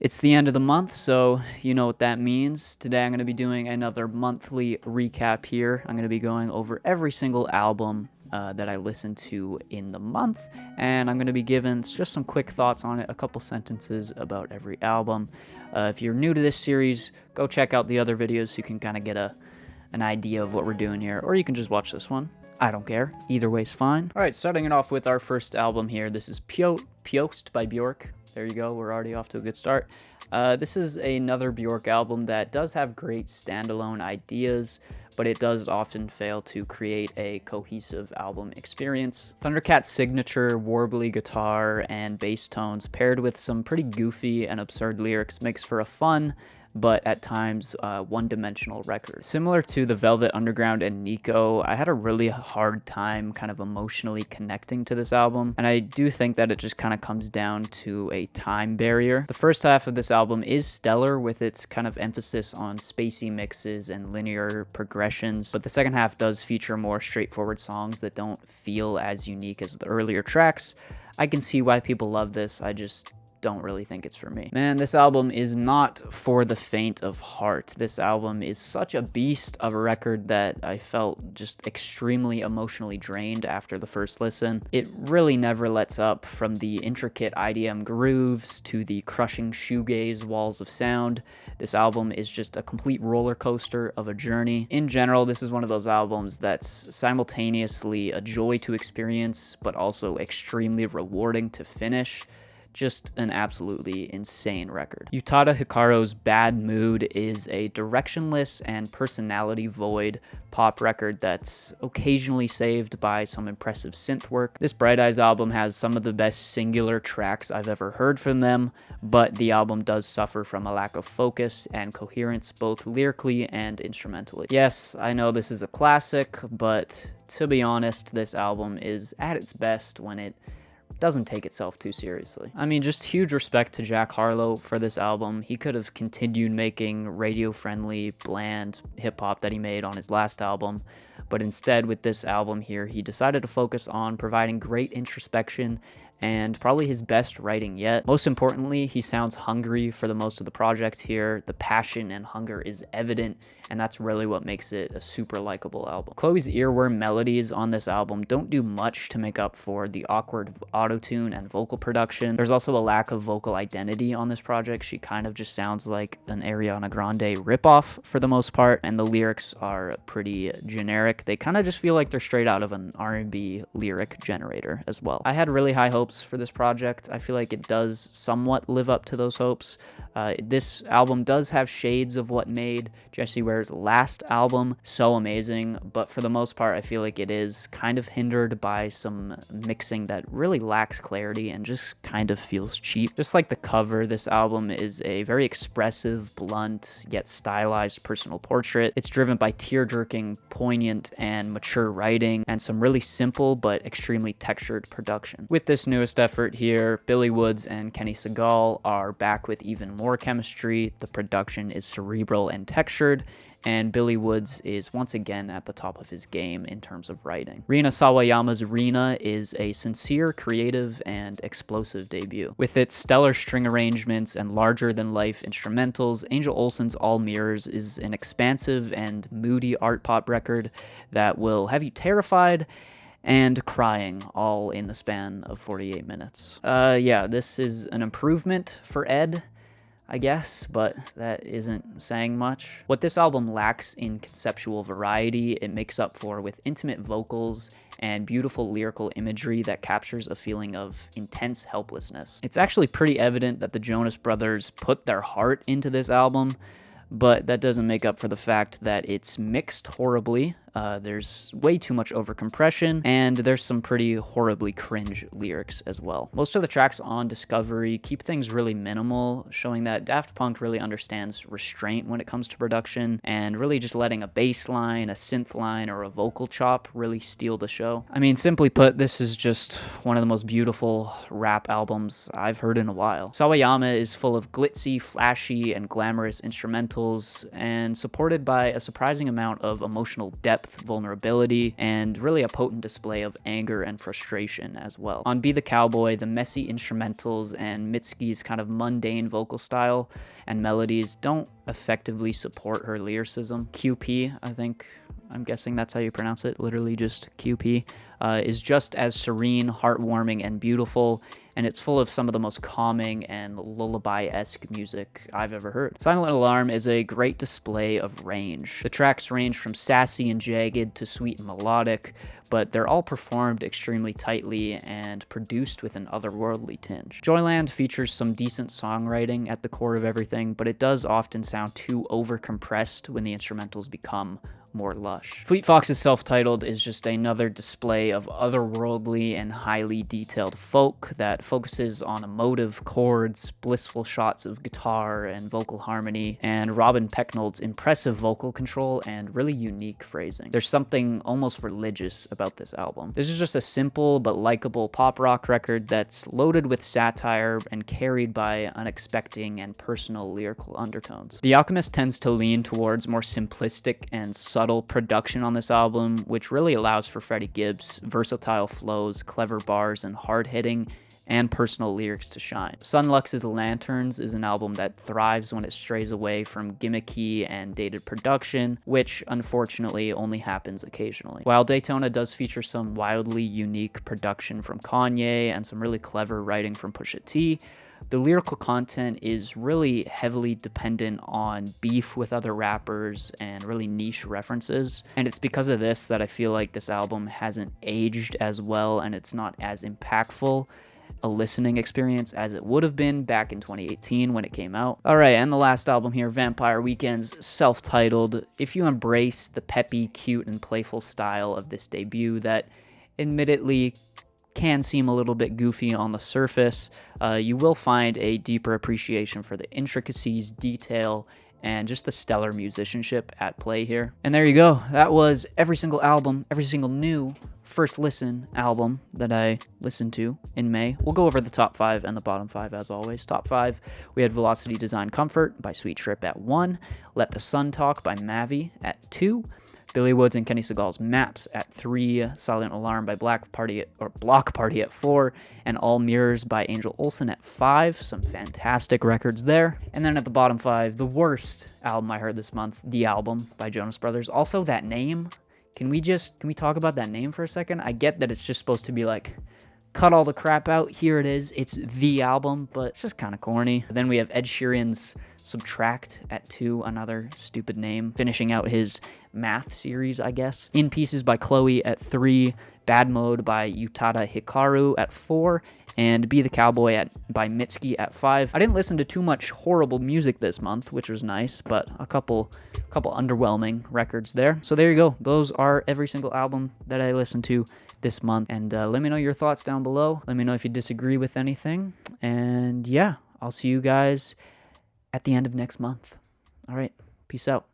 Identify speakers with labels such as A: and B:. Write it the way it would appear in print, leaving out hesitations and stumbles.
A: It's the end of the month, so you know what that means. Today I'm going to be doing another monthly recap here. I'm going to be going over every single album that I listened to in the month, and I'm going to be giving just some quick thoughts on it, a couple sentences about every album. If you're new to this series, go check out the other videos so you can kind of get an idea of what we're doing here, or you can just watch this one. I don't care. Either way's fine. All right, starting it off with our first album here. This is Pjost by Bjork. There you go. We're already off to a good start. This is another Bjork album that does have great standalone ideas, but it does often fail to create a cohesive album experience. Thundercat's signature warbly guitar and bass tones paired with some pretty goofy and absurd lyrics makes for a fun, but at times one-dimensional record. Similar to the Velvet Underground and Nico, I had a really hard time kind of emotionally connecting to this album, and I do think that it just kind of comes down to a time barrier. The first half of this album is stellar with its kind of emphasis on spacey mixes and linear progressions, but the second half does feature more straightforward songs that don't feel as unique as the earlier tracks. I can see why people love this, I just don't really think it's for me. Man, this album is not for the faint of heart. This album is such a beast of a record that I felt just extremely emotionally drained after the first listen. It really never lets up, from the intricate IDM grooves to the crushing shoegaze walls of sound. This album is just a complete roller coaster of a journey. In general, this is one of those albums that's simultaneously a joy to experience, but also extremely rewarding to finish. Just an absolutely insane record. Utada Hikaru's Bad Mood is a directionless and personality void pop record that's occasionally saved by some impressive synth work. This Bright Eyes album has some of the best singular tracks I've ever heard from them, but the album does suffer from a lack of focus and coherence both lyrically and instrumentally. Yes, I know this is a classic, but to be honest, this album is at its best when it doesn't take itself too seriously. I mean, just huge respect to Jack Harlow for this album. He could have continued making radio-friendly, bland hip-hop that he made on his last album, but instead with this album here, he decided to focus on providing great introspection and probably his best writing yet. Most importantly, he sounds hungry for the most of the project here. The passion and hunger is evident, and that's really what makes it a super likable album. Chloe's earworm melodies on this album don't do much to make up for the awkward auto-tune and vocal production. There's also a lack of vocal identity on this project. She kind of just sounds like an Ariana Grande ripoff for the most part, and the lyrics are pretty generic. They kind of just feel like they're straight out of an R&B lyric generator as well. I had really high hopes for this project. I feel like it does somewhat live up to those hopes. This album does have shades of what made Jessie Ware's last album so amazing, but for the most part, I feel like it is kind of hindered by some mixing that really lacks clarity and just kind of feels cheap. Just like the cover, this album is a very expressive, blunt, yet stylized personal portrait. It's driven by tear-jerking, poignant, and mature writing, and some really simple but extremely textured production. With this newest effort here, Billy Woods and Kenny Segal are back with even more chemistry. The production is cerebral and textured, and Billy Woods is once again at the top of his game in terms of writing. Rina Sawayama's Rina is a sincere, creative, and explosive debut. With its stellar string arrangements and larger-than-life instrumentals, Angel Olsen's All Mirrors is an expansive and moody art pop record that will have you terrified and crying all in the span of 48 minutes. Yeah, this is an improvement for Ed, I guess, but that isn't saying much. What this album lacks in conceptual variety, it makes up for with intimate vocals and beautiful lyrical imagery that captures a feeling of intense helplessness. It's actually pretty evident that the Jonas Brothers put their heart into this album, but that doesn't make up for the fact that it's mixed horribly. There's way too much overcompression, and there's some pretty horribly cringe lyrics as well. Most of the tracks on Discovery keep things really minimal, showing that Daft Punk really understands restraint when it comes to production, and really just letting a bass line, a synth line, or a vocal chop really steal the show. I mean, simply put, this is just one of the most beautiful rap albums I've heard in a while. Sawayama is full of glitzy, flashy, and glamorous instrumentals, and supported by a surprising amount of emotional depth depth, vulnerability, and really a potent display of anger and frustration as well. On Be the Cowboy, the messy instrumentals and Mitski's kind of mundane vocal style and melodies don't effectively support her lyricism. QP, I'm guessing that's how you pronounce it, literally just QP, is just as serene, heartwarming, and beautiful, and it's full of some of the most calming and lullaby-esque music I've ever heard. Silent Alarm is a great display of range. The tracks range from sassy and jagged to sweet and melodic, but they're all performed extremely tightly and produced with an otherworldly tinge. Joyland features some decent songwriting at the core of everything, but it does often sound too over-compressed when the instrumentals become more lush. Fleet Fox's Self-Titled is just another display of otherworldly and highly detailed folk that focuses on emotive chords, blissful shots of guitar and vocal harmony, and Robin Pecknold's impressive vocal control and really unique phrasing. There's something almost religious about this album. This is just a simple but likable pop rock record that's loaded with satire and carried by unexpected and personal lyrical undertones. The Alchemist tends to lean towards more simplistic and subtle production on this album, which really allows for Freddie Gibbs' versatile flows, clever bars, and hard-hitting and personal lyrics to shine. Sunlux's Lanterns is an album that thrives when it strays away from gimmicky and dated production, which unfortunately only happens occasionally. While Daytona does feature some wildly unique production from Kanye and some really clever writing from Pusha T, the lyrical content is really heavily dependent on beef with other rappers and really niche references. And it's because of this that I feel like this album hasn't aged as well and it's not as impactful a listening experience as it would have been back in 2018 when it came out. Alright, and the last album here, Vampire Weekend's Self-Titled. If you embrace the peppy, cute, and playful style of this debut that admittedly can seem a little bit goofy on the surface, you will find a deeper appreciation for the intricacies, detail, and just the stellar musicianship at play here. And there you go. That was every single album, every single new first listen album that I listened to in May. We'll go over the top 5 and the bottom 5 as always. Top 5, we had Velocity Design Comfort by Sweet Trip at 1, Let the Sun Talk by Mavi at 2, Billy Woods and Kenny Segal's Maps at 3, Silent Alarm by Block Party at 4, and All Mirrors by Angel Olsen at 5. Some fantastic records there. And then at the bottom 5, the worst album I heard this month, The Album by Jonas Brothers. Also, that name, can we talk about that name for a second? I get that it's just supposed to be like, cut all the crap out, here it is, it's The Album, but it's just kind of corny. Then we have Ed Sheeran's Subtract at 2, another stupid name, finishing out his math series, I guess. In Pieces by Chloe at 3, Bad Mode by Utada Hikaru at 4, and Be the Cowboy by Mitski at 5. I didn't listen to too much horrible music this month, which was nice, but a couple underwhelming records there. So there you go. Those are every single album that I listened to this month. And let me know your thoughts down below. Let me know if you disagree with anything. And yeah, I'll see you guys at the end of next month. All right, peace out.